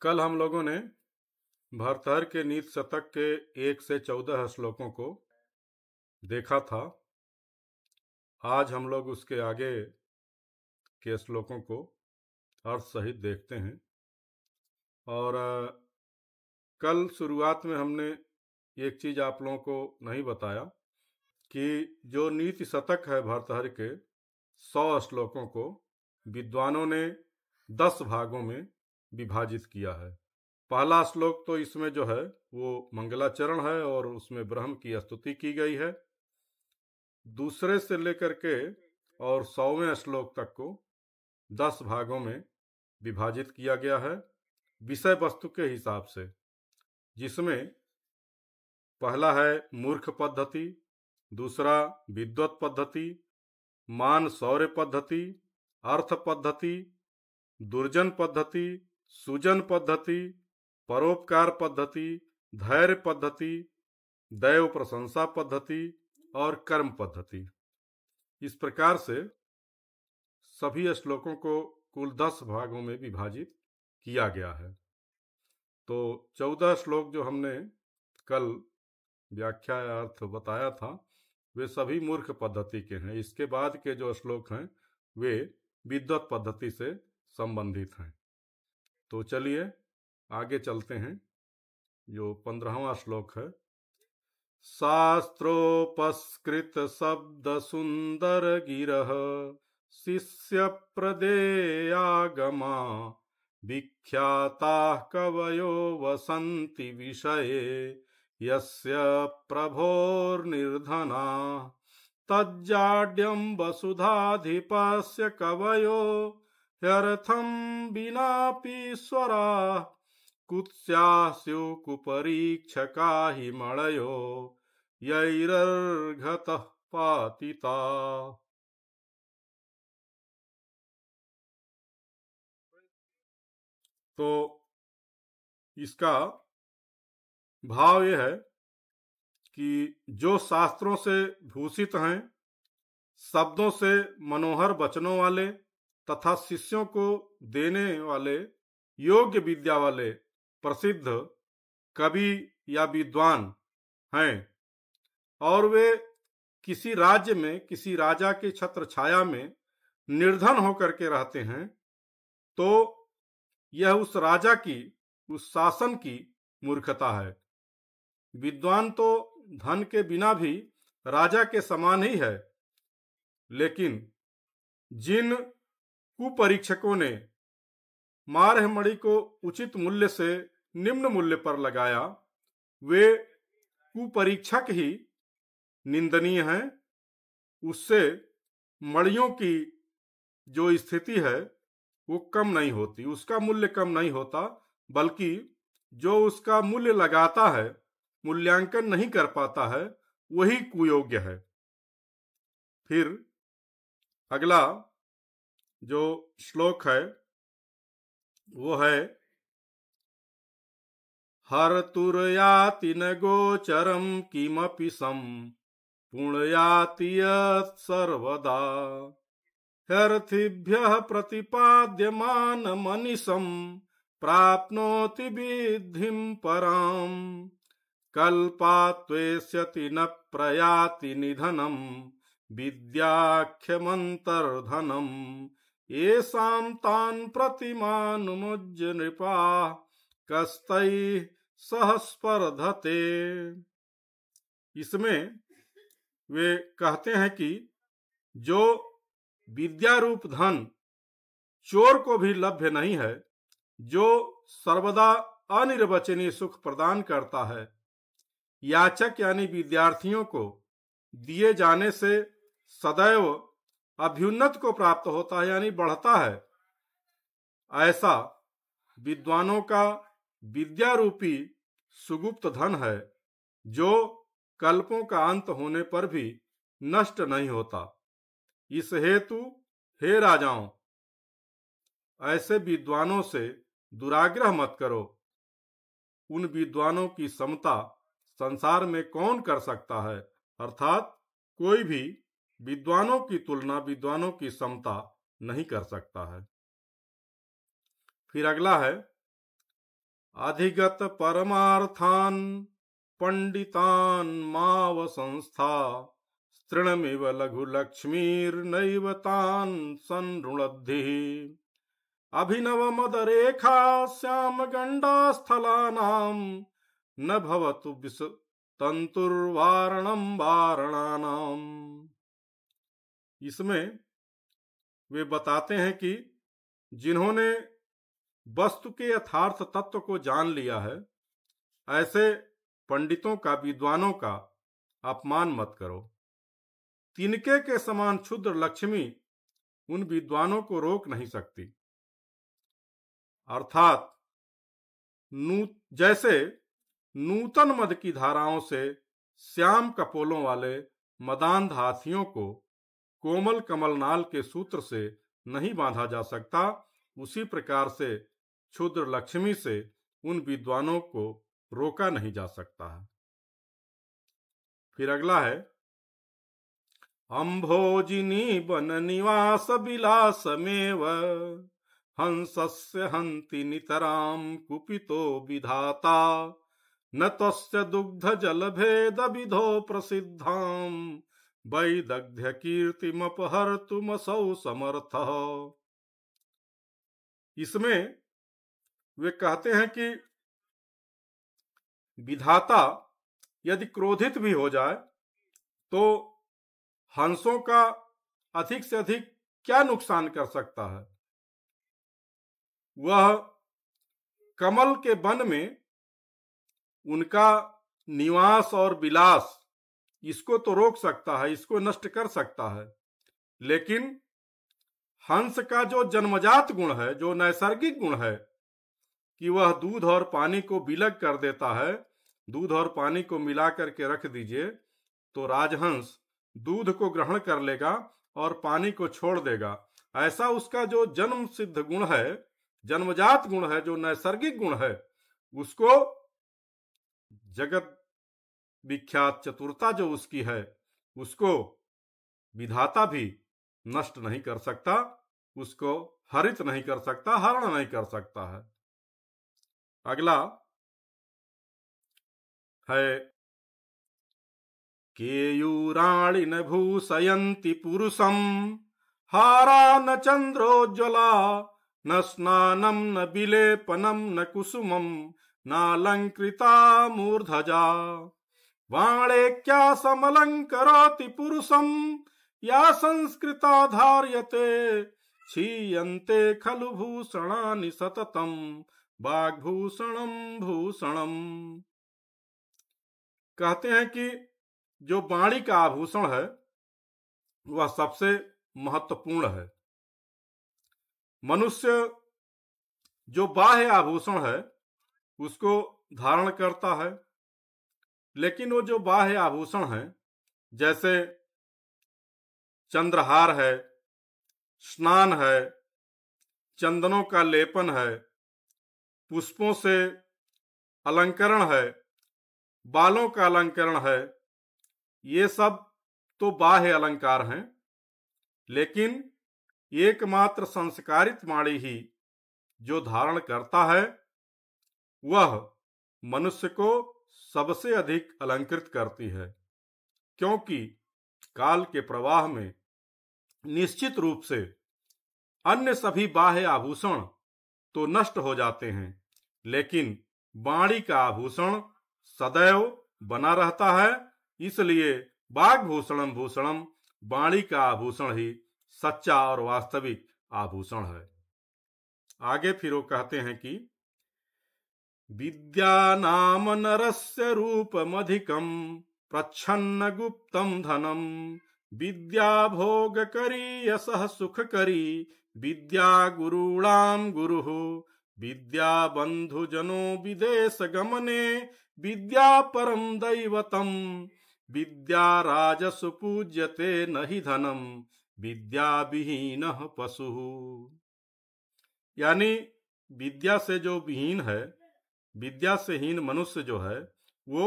कल हम लोगों ने भर्तृहरि के नीति शतक के 1 से 14 श्लोकों को देखा था। आज हम लोग उसके आगे के श्लोकों को अर्थ सहित देखते हैं। और कल शुरुआत में हमने एक चीज़ आप लोगों को नहीं बताया कि जो नीति शतक है भर्तृहरि के 100 श्लोकों को विद्वानों ने 10 भागों में विभाजित किया है। पहला श्लोक तो इसमें जो है वो मंगलाचरण है और उसमें ब्रह्म की स्तुति की गई है। दूसरे से लेकर के और 100वें श्लोक तक को 10 भागों में विभाजित किया गया है विषय वस्तु के हिसाब से, जिसमें पहला है मूर्ख पद्धति, दूसरा विद्वत पद्धति, मान शौर्य पद्धति, अर्थ पद्धति, दुर्जन पद्धति, सुजन पद्धति, परोपकार पद्धति, धैर्य पद्धति, दैव प्रशंसा पद्धति और कर्म पद्धति। इस प्रकार से सभी श्लोकों को कुल 10 भागों में विभाजित किया गया है। तो 14 श्लोक जो हमने कल व्याख्या या अर्थ बताया था वे सभी मूर्ख पद्धति के हैं। इसके बाद के जो श्लोक हैं वे विद्वत पद्धति से संबंधित हैं। तो चलिए आगे चलते हैं। जो 15वां श्लोक है, शास्त्रोपस्कृत शब्द सुंदर गिरह शिष्य प्रदेयागमा विख्याता कवयो वसन्ति विषये यस्य प्रभोर्निर्धना तज्जाड्यं वसुधाधिपस्य कवयो ह्यर्थं विनापीश्वरा कुत्स्यास्यु कुपरीक्षका हि मणयो यैरर्घतः पातिता। तो इसका भाव यह है कि जो शास्त्रों से भूषित हैं, शब्दों से मनोहर वचनों वाले तथा शिष्यों को देने वाले योग्य विद्या वाले प्रसिद्ध कवि या विद्वान हैं और वे किसी राज्य में किसी राजा के छत्र छाया में निर्धन होकर के रहते हैं, तो यह उस राजा की, उस शासन की मूर्खता है। विद्वान तो धन के बिना भी राजा के समान ही है, लेकिन जिन कुपरीक्षकों ने मारहमणि को उचित मूल्य से निम्न मूल्य पर लगाया, वे कुपरीक्षक ही निंदनीय हैं। उससे मणियों की जो स्थिति है वो कम नहीं होती, उसका मूल्य कम नहीं होता, बल्कि जो उसका मूल्य लगाता है, मूल्यांकन नहीं कर पाता है, वही कुयोग्य है। फिर अगला जो श्लोक है वो है, हर्तुर्याति न गोचरम किमपि सम पुण्याति यत् सर्वदा ह्यर्थिभ्यः प्रतिपाद्यमान मनीषं प्राप्नोति विद्धिं पराम कल्पात्वेष्यति न प्रयाति निधनं विद्याख्यमन्तर्धनं येषां तान् प्रतिमानुमुज्य नृपा कस्तैः सह स्पर्धते। इसमें वे कहते हैं कि जो विद्या रूप धन चोर को भी लभ्य नहीं है, जो सर्वदा अनिर्वचनीय सुख प्रदान करता है, याचक यानी विद्यार्थियों को दिए जाने से सदैव अभ्युन्नत को प्राप्त होता है यानी बढ़ता है, ऐसा विद्वानों का विद्या रूपी सुगुप्त धन है जो कल्पों का अंत होने पर भी नष्ट नहीं होता। इस हेतु हे राजाओं, ऐसे विद्वानों से दुराग्रह मत करो। उन विद्वानों की समता संसार में कौन कर सकता है, अर्थात कोई भी विद्वानों की तुलना, विद्वानों की समता नहीं कर सकता है। फिर अगला है, अधिगत परमार्थान पंडितान माव संस्था तृणमिव लघु लक्ष्मीर्नैव तान् संरुणद्धि अभिनव मदरेखा श्याम गंडास्थलानां न भवतु विष तंतुर्वारणम वारणानाम। इसमें वे बताते हैं कि जिन्होंने वस्तु के यथार्थ तत्व को जान लिया है, ऐसे पंडितों का, विद्वानों का अपमान मत करो। तिनके के समान क्षुद्र लक्ष्मी उन विद्वानों को रोक नहीं सकती। अर्थात जैसे नूतन मद की धाराओं से श्याम कपोलों वाले मदांध हाथियों को कोमल कमलनाल के सूत्र से नहीं बांधा जा सकता, उसी प्रकार से क्षुद्र लक्ष्मी से उन विद्वानों को रोका नहीं जा सकता है। फिर अगला है, अम्भोजिनी वन निवास विलासमेव हंसस्य हन्ति नितराम कुपितो विधाता न तस्य दुग्ध जल भेद विधो प्रसिद्धाम वैदग्ध्य कीर्तिमपहर्तुमसौ समर्थः। इसमें वे कहते हैं कि विधाता यदि क्रोधित भी हो जाए तो हंसों का अधिक से अधिक क्या नुकसान कर सकता है। वह कमल के वन में उनका निवास और विलास, इसको तो रोक सकता है, इसको नष्ट कर सकता है, लेकिन हंस का जो जन्मजात गुण है, जो नैसर्गिक गुण है कि वह दूध और पानी को विलग कर देता है, दूध और पानी को मिला करके रख दीजिए तो राजहंस दूध को ग्रहण कर लेगा और पानी को छोड़ देगा। ऐसा उसका जो जन्म सिद्ध गुण है, जन्मजात गुण है, जो नैसर्गिक गुण है, उसको जगत विख्यात चतुरता जो उसकी है, उसको विधाता भी नष्ट नहीं कर सकता, उसको हरित नहीं कर सकता, हरण नहीं कर सकता है। अगला है, केयूराणि न भूषयन्ति पुरुषं हारा न चंद्रोज्ज्वला न स्नानं न विलेपनं न कुसुमं नालंकृता मूर्धजा वाणेक्या समलंकरोति पुरुषं या संस्कृता धार्यते क्षीयन्ते खलु भूषणानि सततं वाग्भूषणं भूषणम्। कहते हैं कि जो वाणी का आभूषण है वह सबसे महत्वपूर्ण है। मनुष्य जो बाह्य आभूषण है उसको धारण करता है, लेकिन वो जो बाह्य आभूषण है, जैसे चंद्रहार है, स्नान है, चंदनों का लेपन है, पुष्पों से अलंकरण है, बालों का अलंकरण है, ये सब तो बाह्य अलंकार हैं, लेकिन एकमात्र संस्कारित वाणी ही जो धारण करता है वह मनुष्य को सबसे अधिक अलंकृत करती है, क्योंकि काल के प्रवाह में निश्चित रूप से अन्य सभी बाह्य आभूषण तो नष्ट हो जाते हैं, लेकिन वाणी का आभूषण सदैव बना रहता है। इसलिए वाग्भूषणम भूषणम, वाणी का आभूषण ही सच्चा और वास्तविक आभूषण है। आगे फिर वो कहते हैं कि विद्या नाम नरस्य रूपमधिकं प्रच्छन्न गुप्तं धनम विद्या भोग करी यशः सुख करी विद्या गुरुणाम गुरुः विद्या बंधुजनो विदेश गमने विद्या परम दैवतम विद्या राजसु पूज्यते नहि धनम विद्या विहीनः पशुः। यानी विद्या से जो विहीन है, विद्या से हीन मनुष्य जो है वो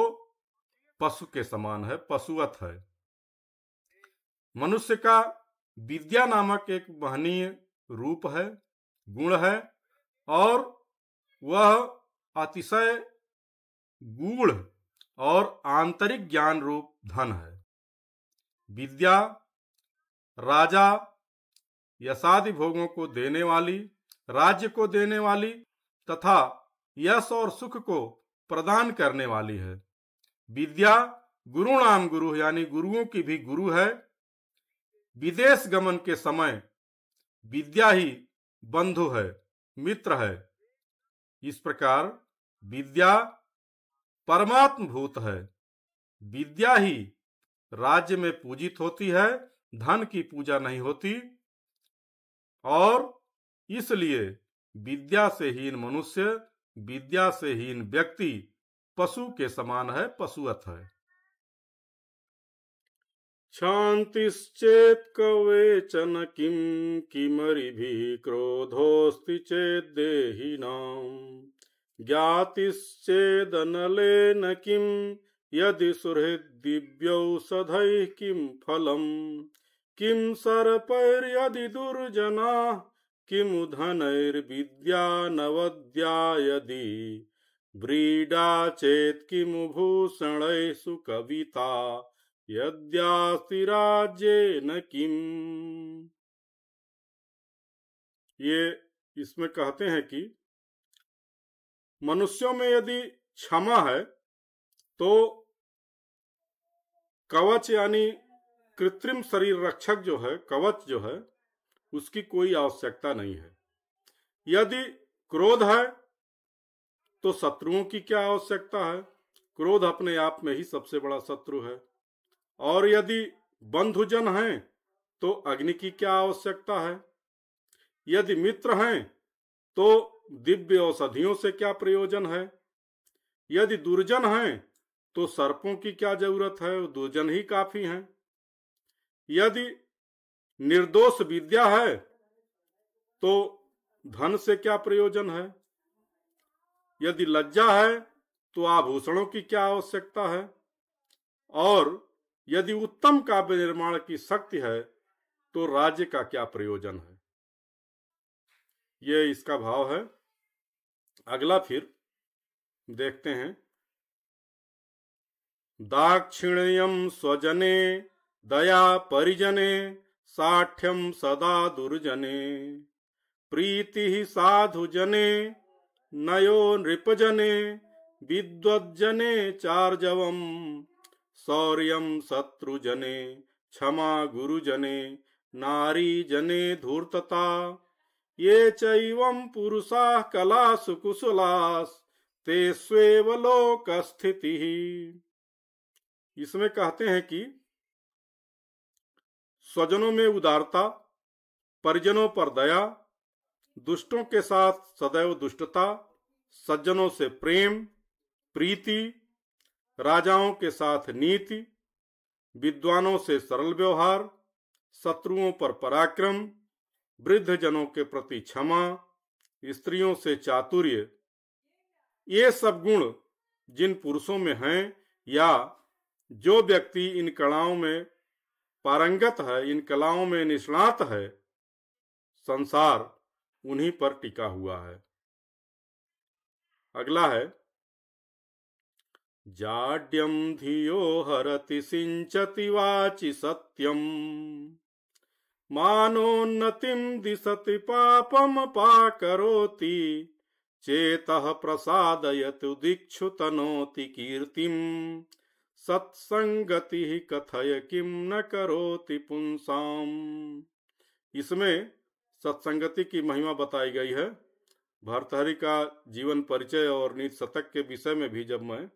पशु के समान है, पशुवत है। मनुष्य का विद्या नामक एक महनीय रूप है, गुण है, और वह अतिशय गूढ़ और आंतरिक ज्ञान रूप धन है। विद्या राजा यशादि भोगों को देने वाली, राज्य को देने वाली तथा यश और सुख को प्रदान करने वाली है। विद्या गुरुणाम गुरु यानी गुरुओं की भी गुरु है। विदेश गमन के समय विद्या ही बंधु है, मित्र है। इस प्रकार विद्या परमात्म भूत है। विद्या ही राज्य में पूजित होती है, धन की पूजा नहीं होती। और इसलिए विद्या से हीन मनुष्य, विद्या से हीन व्यक्ति पशु के समान है, पशुवत है। शांतिश्चेत् कवेचन किम किमरिभिः क्रोधोऽस्ति चेद्देहिनां ज्ञातिश्चेदनलेन किम यदि सुहृद्दिव्यौषधैः किं फलम् किं सर्पैर्यदि दुर्जनाः किमु धनैर्विद्या नवद्या यदि व्रीडा चेत् किमु भूषणैः सुकविता यद्यास्ति राज्येन किम। ये इसमें कहते हैं कि मनुष्यों में यदि क्षमा है तो कवच यानी कृत्रिम शरीर रक्षक जो है, कवच जो है, उसकी कोई आवश्यकता नहीं है। यदि क्रोध है तो शत्रुओं की क्या आवश्यकता है? क्रोध अपने आप में ही सबसे बड़ा शत्रु है। और यदि बंधुजन हैं तो अग्नि की क्या आवश्यकता है? यदि मित्र हैं तो दिव्य औषधियों से क्या प्रयोजन है? यदि दुर्जन हैं तो सर्पों की क्या जरूरत है? दुर्जन ही काफी हैं। यदि निर्दोष विद्या है तो धन से क्या प्रयोजन है? यदि लज्जा है तो आभूषणों की क्या आवश्यकता है? और यदि उत्तम काव्य निर्माण की शक्ति है तो राज्य का क्या प्रयोजन है? ये इसका भाव है। अगला फिर देखते हैं। दाक्षिण्यम स्वजने दया परिजने साठ्यम सदा दुर्जने प्रीति साधुजने नयो नृपजने विद्वज्जने चार्जवम शौर्यम शत्रुजने क्षमा गुरुजने नारी जने धूर्तता ये चैवं पुरुषाः कलासु कुशलास् ते स्वेव लोक स्थिति। इसमें कहते हैं कि स्वजनों में उदारता, परिजनों पर दया, दुष्टों के साथ सदैव दुष्टता, सज्जनों से प्रेम प्रीति, राजाओं के साथ नीति, विद्वानों से सरल व्यवहार, शत्रुओं पर पराक्रम, वृद्ध जनों के प्रति क्षमा, स्त्रियों से चातुर्य, ये सब गुण जिन पुरुषों में हैं या जो व्यक्ति इन कलाओं में पारंगत है, इन कलाओं में निष्णात है, संसार उन्हीं पर टिका हुआ है। अगला है जाड्यम धियो हरति सिंचति वाचि सत्यम मानोन्नतिम दिशति पापम पाकरोति चेतः प्रसादयतु दिक्षु तनोति कीर्तिम सत्संगति कथय किम न करोति पुंसाम। इसमें सत्संगति की महिमा बताई गई है। भर्तृहरि का जीवन परिचय और नीति शतक के विषय में भी जब मैं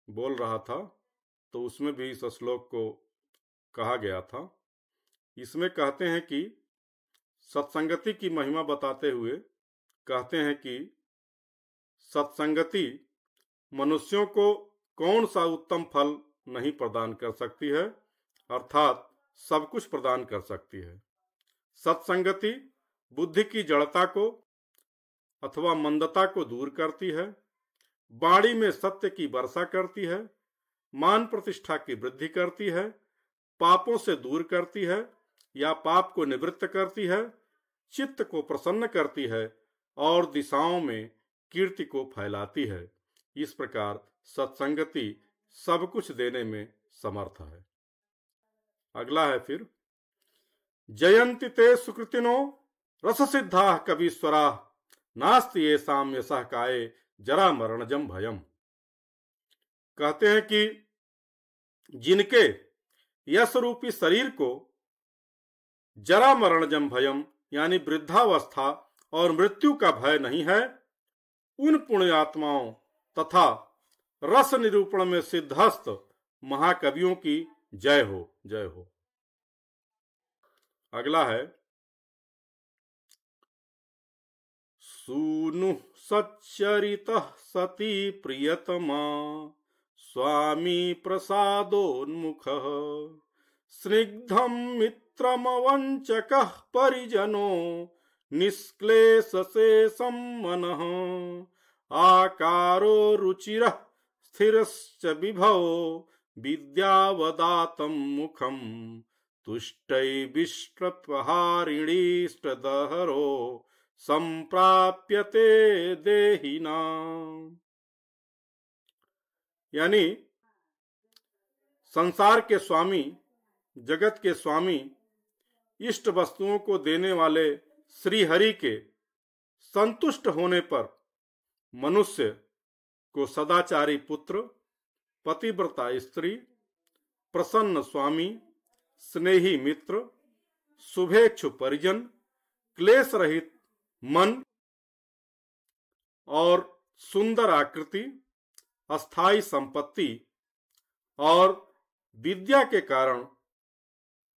बोल रहा था तो उसमें भी इस श्लोक को कहा गया था। इसमें कहते हैं कि सत्संगति की महिमा बताते हुए कहते हैं कि सत्संगति मनुष्यों को कौन सा उत्तम फल नहीं प्रदान कर सकती है, अर्थात सब कुछ प्रदान कर सकती है। सत्संगति बुद्धि की जड़ता को अथवा मंदता को दूर करती है, वाणी में सत्य की वर्षा करती है, मान प्रतिष्ठा की वृद्धि करती है, पापों से दूर करती है या पाप को निवृत्त करती है, चित्त को प्रसन्न करती है और दिशाओं में कीर्ति को फैलाती है। इस प्रकार सत्संगति सब कुछ देने में समर्थ है। अगला है फिर, जयंति ते सुकृतिनो रस सिद्धा कवीश्वरा नास्ति येषां यशः काये जरा मरणजम भयम। कहते हैं कि जिनके यश रूपी शरीर को जरा मरणजम भयम यानी वृद्धावस्था और मृत्यु का भय नहीं है, उन पुण्यात्माओं तथा रस निरूपण में सिद्धस्त महाकवियों की जय हो, जय हो। अगला है, सूनु सच्चरितः सती प्रियतमा स्वामी प्रसादोन्मुखः स्निग्धं मित्रमवञ्चकः परिजनो निष्क्लेशशेषं मनः आकारो रुचिरः स्थिरश्च विभवो विद्यावदातं मुखं तुष्टैविष्टत्वहारिणीष्टदहरो संप्राप्यते देहिना। यानी संसार के स्वामी, जगत के स्वामी, इष्ट वस्तुओं को देने वाले श्री हरि के संतुष्ट होने पर मनुष्य को सदाचारी पुत्र, पतिव्रता स्त्री, प्रसन्न स्वामी, स्नेही मित्र, शुभेच्छु परिजन, क्लेश रहित मन और सुंदर आकृति, अस्थाई संपत्ति और विद्या के कारण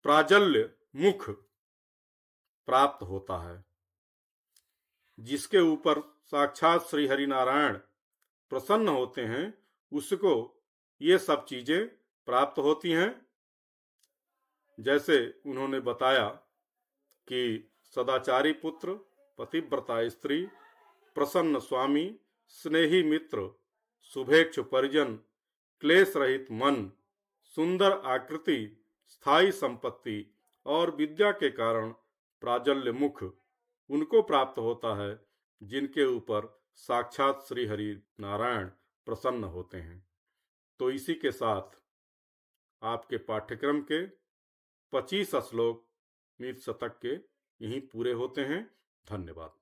प्राजल्य मुख प्राप्त होता है। जिसके ऊपर साक्षात श्री हरि नारायण प्रसन्न होते हैं उसको ये सब चीजें प्राप्त होती हैं। जैसे उन्होंने बताया कि सदाचारी पुत्र, पतिव्रता स्त्री, प्रसन्न स्वामी, स्नेही मित्र, शुभेच्छु परिजन, क्लेश रहित मन, सुंदर आकृति, स्थायी संपत्ति और विद्या के कारण प्राजल्य मुख उनको प्राप्त होता है जिनके ऊपर साक्षात श्री हरि नारायण प्रसन्न होते हैं। तो इसी के साथ आपके पाठ्यक्रम के 25 श्लोक नीत शतक के यहीं पूरे होते हैं। धन्यवाद।